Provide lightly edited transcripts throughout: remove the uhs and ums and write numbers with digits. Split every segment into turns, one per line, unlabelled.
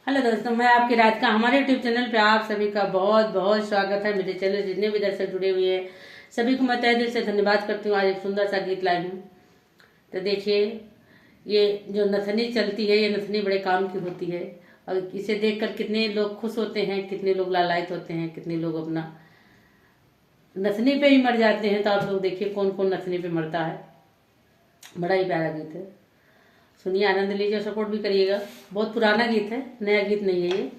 Hello दोस्तों, मैं आपकी राधिका। हमारे यूट्यूब चैनल पे आप सभी का बहुत बहुत स्वागत है। मेरे चैनल जितने भी दर्शक जुड़े हुए हैं सभी को मैं तहे दिल से धन्यवाद करती हूँ। आज एक सुंदर सा गीत लाई हूँ। तो देखिए, ये जो नथनी चलती है, ये नथनी बड़े काम की होती है और इसे देखकर कितने लोग खुश होते हैं, कितने लोग लालायित होते हैं, कितने लोग अपना नथनी पे ही मर जाते हैं। तो आप लोग देखिए कौन कौन नथनी पे मरता है। बड़ा ही प्यारा गीत है, सुनिए, आनंद लीजिए और सपोर्ट भी करिएगा। बहुत पुराना गीत है, नया गीत नहीं है ये।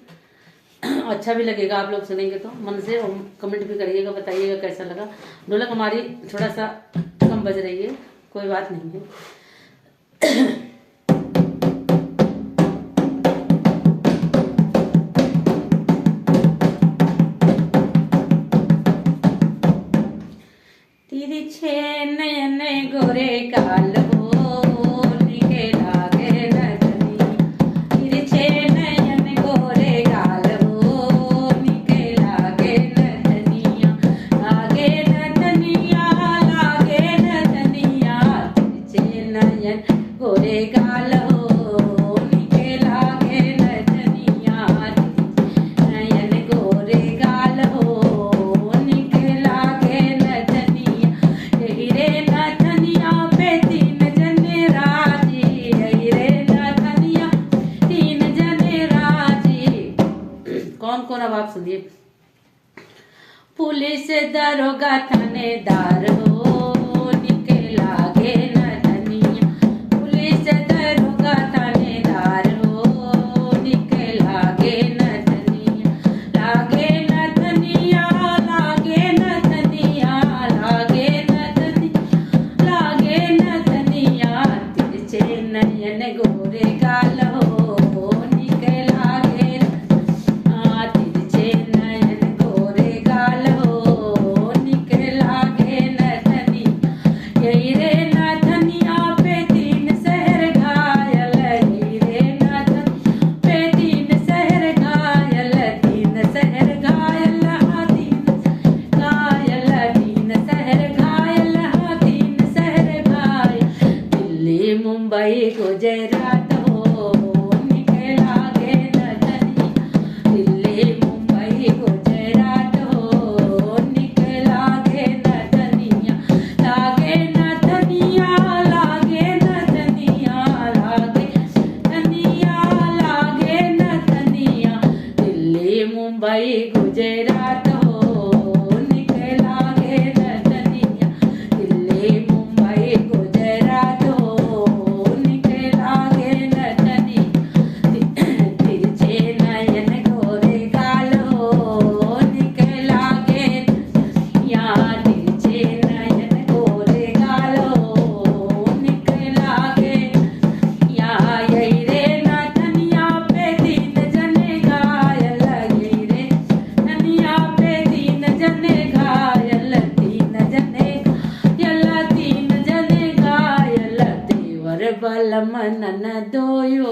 अच्छा भी लगेगा आप लोग सुनेंगे तो मन से। और कमेंट भी करिएगा, बताइएगा कैसा लगा। ढोलक हमारी थोड़ा सा कम बज रही है, कोई बात नहीं है। तिरछे नयन गोरे काल कौन अब आप सुनिए। पुलिस दरोगा थानेदार हो निकला गे नथनिया, पुलिस दरोगा थानेदार हो निकला गे नथनिया, लागे नथनिया, लागे नथनिया, लागे नथनिया, लागे नथनिया, तिरछे नयन गोरे गाल हो मुंबई गुजरात हो निकला गे नथनी, दिल्ली मुंबई गुजरात हो निकला गे नथनिया, लागे नथनिया, लागे नथनिया, लागे नथनिया, लागे नथनिया, दिल्ली मुंबई गुजरात हो निकला गे नथनिया, दिल्ली मुंबई गुजरात बल मनन दोयो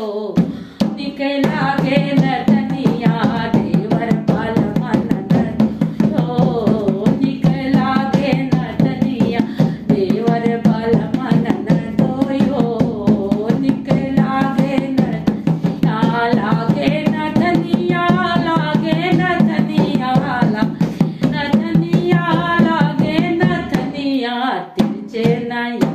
निकला गे नथनिया, देवर बल मनन दोयो निकला गे नथनिया, देवर बल मनन दोयो निकला गे नथनिया, लागे नथनिया, लागे नथनिया, नथनिया, लागे नथनिया, तिरछे नयन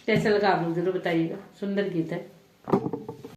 कैसा लगा आप लोग जरूर बताइएगा। सुंदर गीत है।